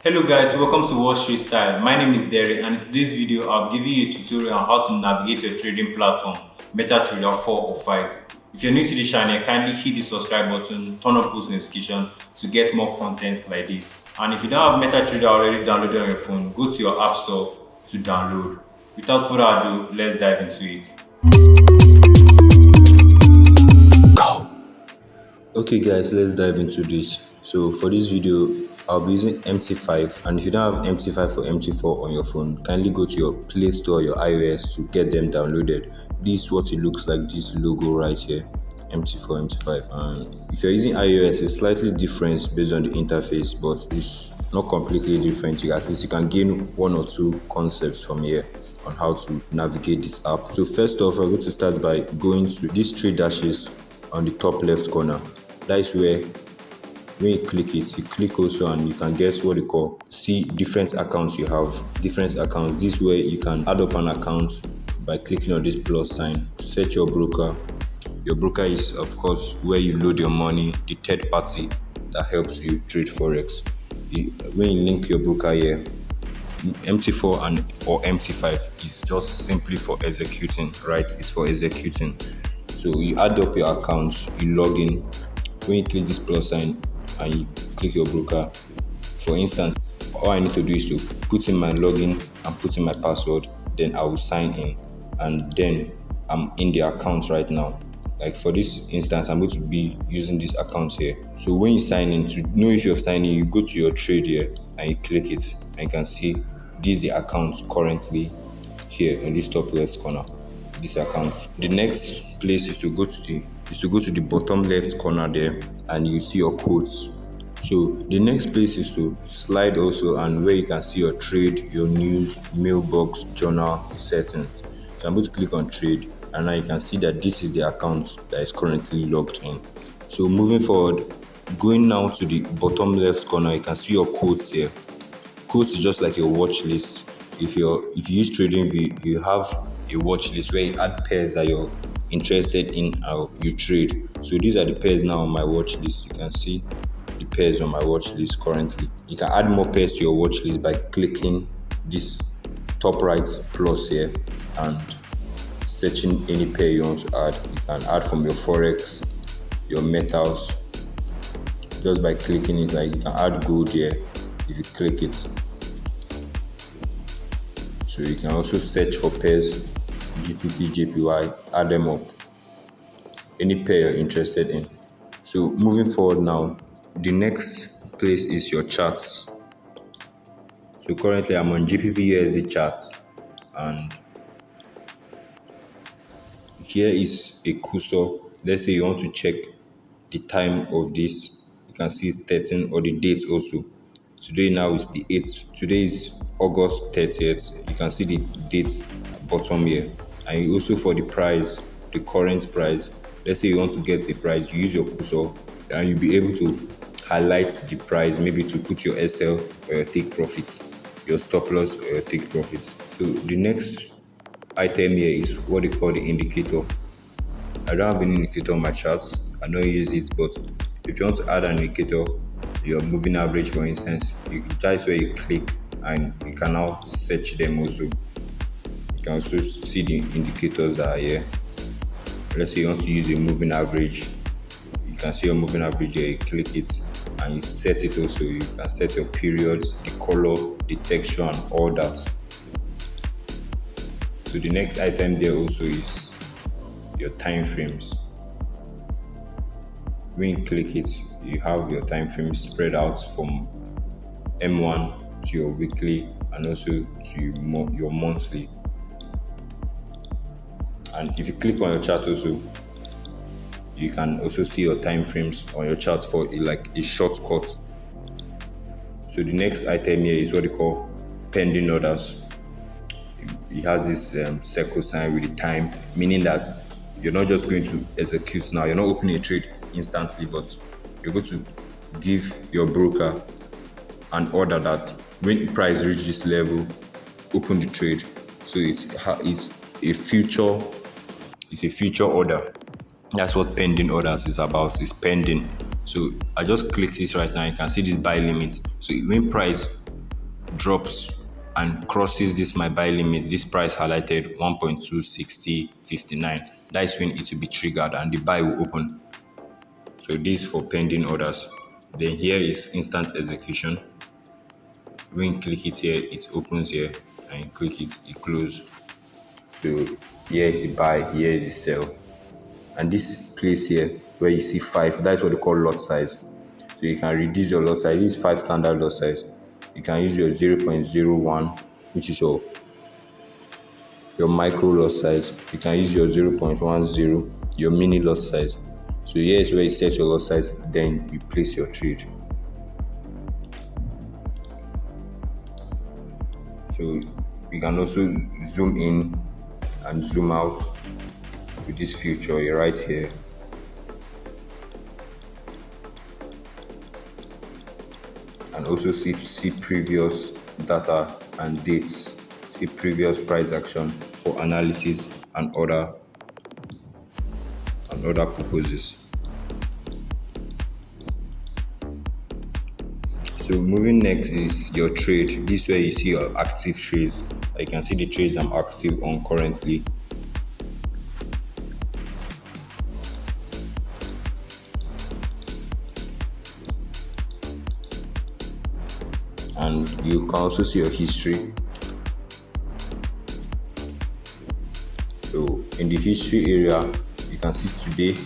Hello guys, welcome to Watchlist Style. My name is Derry and in today's video I'll give you a tutorial on how to navigate your trading platform, MetaTrader 4 or 5. If you're new to the channel, kindly hit the subscribe button, turn on post notification to get more contents like this. And if you don't have MetaTrader already downloaded on your phone, go to your app store to download. Without further ado, let's dive into it. Okay guys, let's dive into this. So for this video I'll be using MT5, and if you don't have MT5 or MT4 on your phone, kindly go to your Play Store or your iOS to get them downloaded. This is what it looks like, this logo right here, MT4, MT5. And if you're using iOS, it's slightly different based on the interface, but it's not completely different. At least you can gain one or two concepts from here on how to navigate this app. So first off, we're going to start by going to these three dashes on the top left corner. That is where when you click it, you click also and you can get what they call see different accounts you have. Different accounts. This way you can add up an account by clicking on this plus sign. Set your broker. Your broker is of course where you load your money, the third party that helps you trade Forex. When you link your broker here, MT4 or MT5 is just simply for executing, right? It's for executing. So you add up your accounts, you log in. When you click this plus sign and you click your broker, for instance, all I need to do is to put in my login and put in my password, then I will sign in, and then I'm in the account right now. Like for this instance, I'm going to be using this account here. So when you sign in, to know if you're signing, you go to your trade here and you click it, and you can see this is the account currently here in this top left corner. This account. The next place is to go to the bottom left corner there, and you see your quotes. So the next place is to slide also, and where you can see your trade, your news, mailbox, journal, settings. So I'm going to click on trade, and now you can see that this is the account that is currently logged in. So moving forward, going now to the bottom left corner, you can see your quotes here. Quotes is just like your watch list. If you use TradingView, you have a watch list where you add pairs that you're interested in or you trade. So these are the pairs now on my watch list. You can see the pairs on my watch list currently. You can add more pairs to your watch list by clicking this top right plus here and searching any pair you want to add. You can add from your Forex, your metals, just by clicking it. Like you can add gold here if you click it. So you can also search for pairs, GPP, JPY, add them up. Any pair you're interested in. So moving forward now, the next place is your charts. So currently I'm on GPP charts, and here is a cursor. Let's say you want to check the time of this. You can see it's 13 or the date also. Today now is the 8th. Today is August 30th. You can see the date bottom here. And you also for the price, the current price. Let's say you want to get a price, you use your cursor and you'll be able to highlight the price, maybe to put your SL or your take profits, your stop loss or your take profits. So the next item here is what they call the indicator. I don't have any indicator on my charts. I don't use it, but if you want to add an indicator, your moving average for instance, that's where you click and you can now search them also. You can also see the indicators that are here. Let's say you want to use a moving average. You can see your moving average here, you click it and you set it also. You can set your periods, the color, the texture and all that. So the next item there also is your time frames. When you click it, you have your time frames spread out from M1 to your weekly and also to your monthly. And if you click on your chart also, you can also see your time frames on your chart for like a shortcut. So the next item here is what they call pending orders. It has this circle sign with the time, meaning that you're not just going to execute now. You're not opening a trade instantly, but you're going to give your broker an order that when price reach this level, open the trade. So it's a future order. That's what pending orders is about. It's pending. So I just click this right now. You can see this buy limit. So when price drops and crosses this my buy limit, this price highlighted 1.26059, that is when it will be triggered and the buy will open. So this for pending orders. Then here is instant execution. When you click it here, it opens here, and you click it, it closes. So here is the buy, here is the sell. And this place here where you see 5, that's what they call lot size. So you can reduce your lot size. This is 5 standard lot size. You can use your 0.01, which is your micro lot size. You can use your 0.10, your mini lot size. So here is where you set your lot size, then you place your trade. So you can also zoom in and zoom out with this feature right here. And also see previous data and dates, see previous price action for analysis and other purposes. So moving next is your trade. This is where you see your active trades. You can see the trades I'm active on currently. And you can also see your history. So in the history area, you can see today,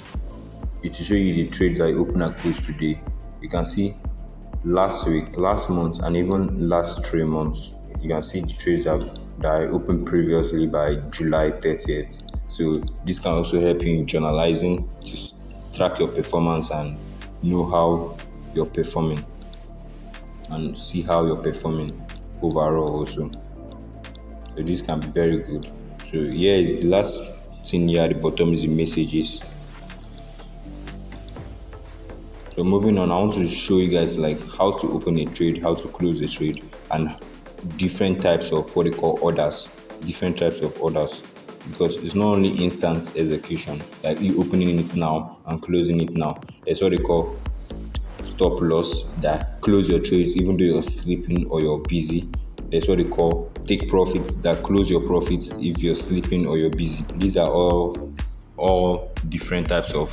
it will show you the trades that open and close today. You can see last week, last month, and even last 3 months. You can see the trades that I opened previously by July 30th. So this can also help you in journalizing to track your performance and know how you're performing and see how you're performing overall also. So this can be very good. So here is the last thing here at the bottom is the messages. So moving on, I want to show you guys like how to open a trade, how to close a trade, and different types of what they call orders. Different types of orders, because it's not only instant execution, like you opening it now and closing it now. There's what they call stop loss, that close your trades even though you're sleeping or you're busy. There's what they call take profits, that close your profits if you're sleeping or you're busy. These are all different types of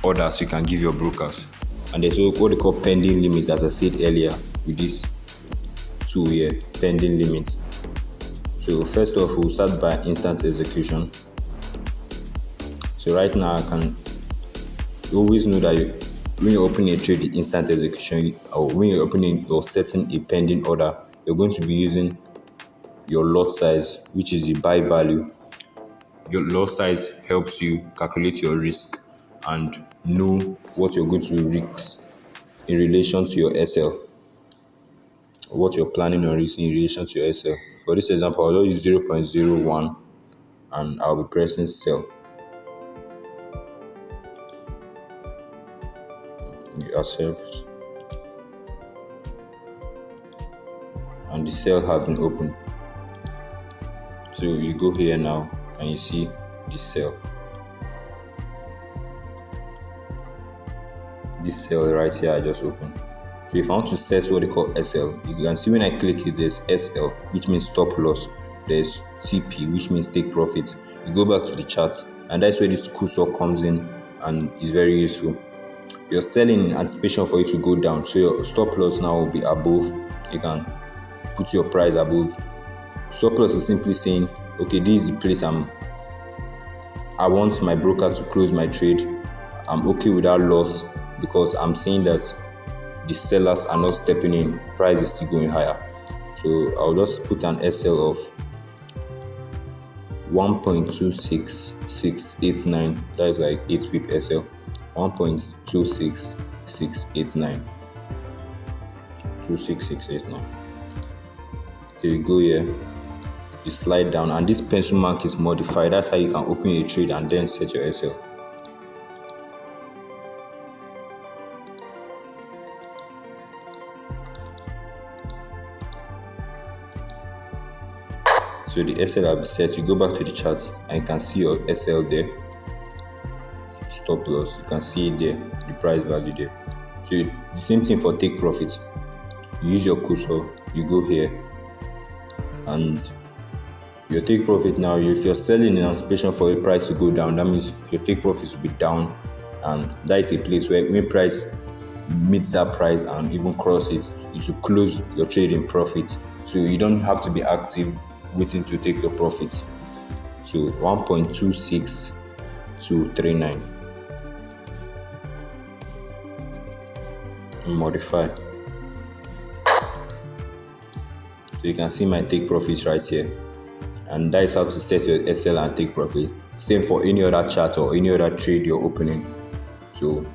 orders you can give your brokers. And there's what they call pending limit, as I said earlier with this tool here, pending limit. So first off, we'll start by instant execution. So right now you always know that when you're opening a trade, the instant execution, or when you're opening or setting a pending order, you're going to be using your lot size, which is the buy value. Your lot size helps you calculate your risk and know what you're going to risk in relation to your SL, or what you're planning on risk in relation to your SL. For this example, I'll use 0.01 and I'll be pressing sell. Accept, and the sell have been opened. So you go here now and you see the sell. This sell right here I just opened. So if I want to set what they call SL, you can see when I click it, there's SL, which means stop loss. There's TP, which means take profit. You go back to the chart, and that's where this cursor comes in and is very useful. You're selling in anticipation for it to go down, so your stop loss now will be above. You can put your price above. Stop loss is simply saying, okay, this is the place I want my broker to close my trade. I'm okay with that loss because I'm seeing that the sellers are not stepping in, price is still going higher. So I'll just put an SL of 1.26689. that is like 8 pip SL. 1.26689. 26689. So you go here, you slide down, and this pencil mark is modified. That's how you can open a trade and then set your SL. So the SL have been set. You go back to the chart and you can see your SL there. Stop loss, you can see it there, the price value there. So the same thing for take profit. You use your cursor you go here and your take profit now. If you're selling in anticipation for a price to go down, that means your take profits will be down, and that is a place where when price meets that price and even cross it, you should close your trade in profit. So you don't have to be active waiting to take your profits. So 1.26239, modify. So you can see my take profits right here, and that is how to set your SL and take profit. Same for any other chart or any other trade you're opening. So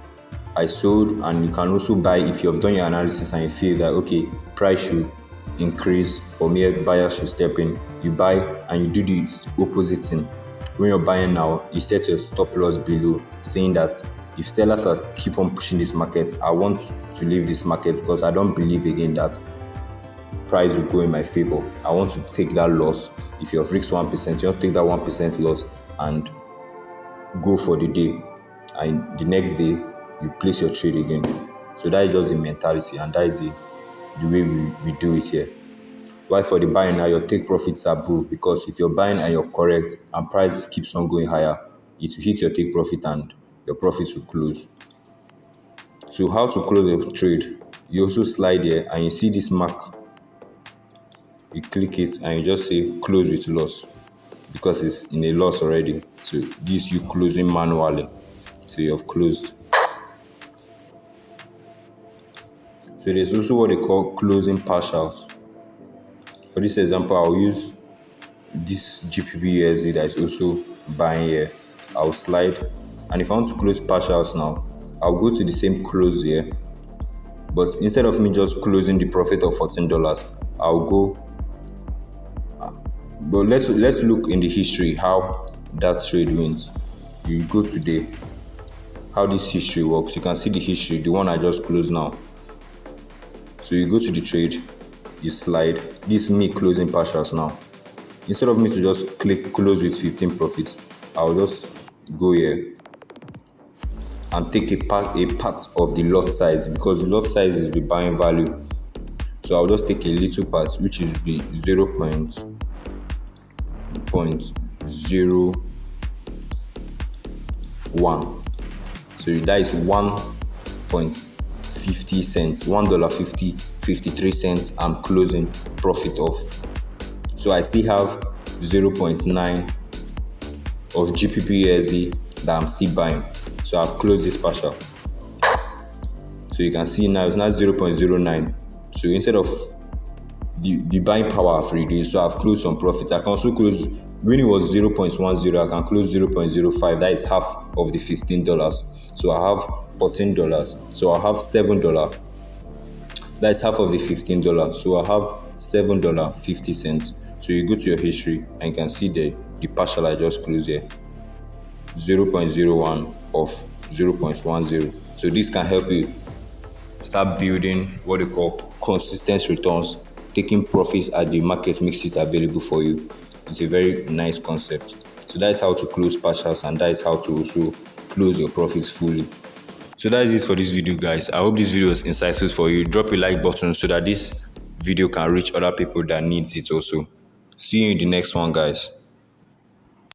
I sold, and you can also buy if you have done your analysis and you feel that okay, price should increase, for me buyers should step in. You buy and you do the opposite thing. When you're buying now, you set your stop loss below, saying that if sellers are keep on pushing this market, I want to leave this market because I don't believe again that price will go in my favor. I want to take that loss. If you have risked 1%, you want to take that 1% loss and go for the day, and the next day you place your trade again. So that is just the mentality, and that is the way we do it here. While for the buying now, your take profits are above, because if you're buying and you're correct and price keeps on going higher, it will hit your take profit and your profits will close. So how to close a trade? You also slide here and you see this mark. You click it and you just say close with loss, because it's in a loss already. So this you closing manually. So you have closed. So there's also what they call closing partials. For this example, I'll use this GBP that is also buying here. I'll slide, and if I want to close partials now, I'll go to the same close here, but instead of me just closing the profit of $14, I'll go. But let's look in the history how that trade wins. You go today, how this history works. You can see the history, the one I just closed now. So you go to the trade, you slide. This is me closing partials now. Instead of me to just click close with 15 profits, I'll just go here and take a part of the lot size, because the lot size is the buying value. So I'll just take a little part, which is the 0.01. So that is 1.50 cents, $1.50, 53 cents I'm closing profit of. So I still have 0.9 of GBP that I'm still buying. So I've closed this partial. So you can see now it's not 0.09. So instead of the buying power I've reduced, so I've closed some profits. I can also close, when it was 0.10, I can close 0.05. That is half of the $15. So I have $14. So I have $7. That is half of the $15. So I have $7.50. So you go to your history and you can see the partial I just closed here, 0.01 of 0.10. So this can help you start building what they call consistent returns, taking profits as the market makes it available for you. It's a very nice concept. So that is how to close partials, and that is how to also close your profits fully. So that is it for this video, guys. I hope this video was insightful for you. Drop a like button so that this video can reach other people that needs it also. See you in the next one, guys.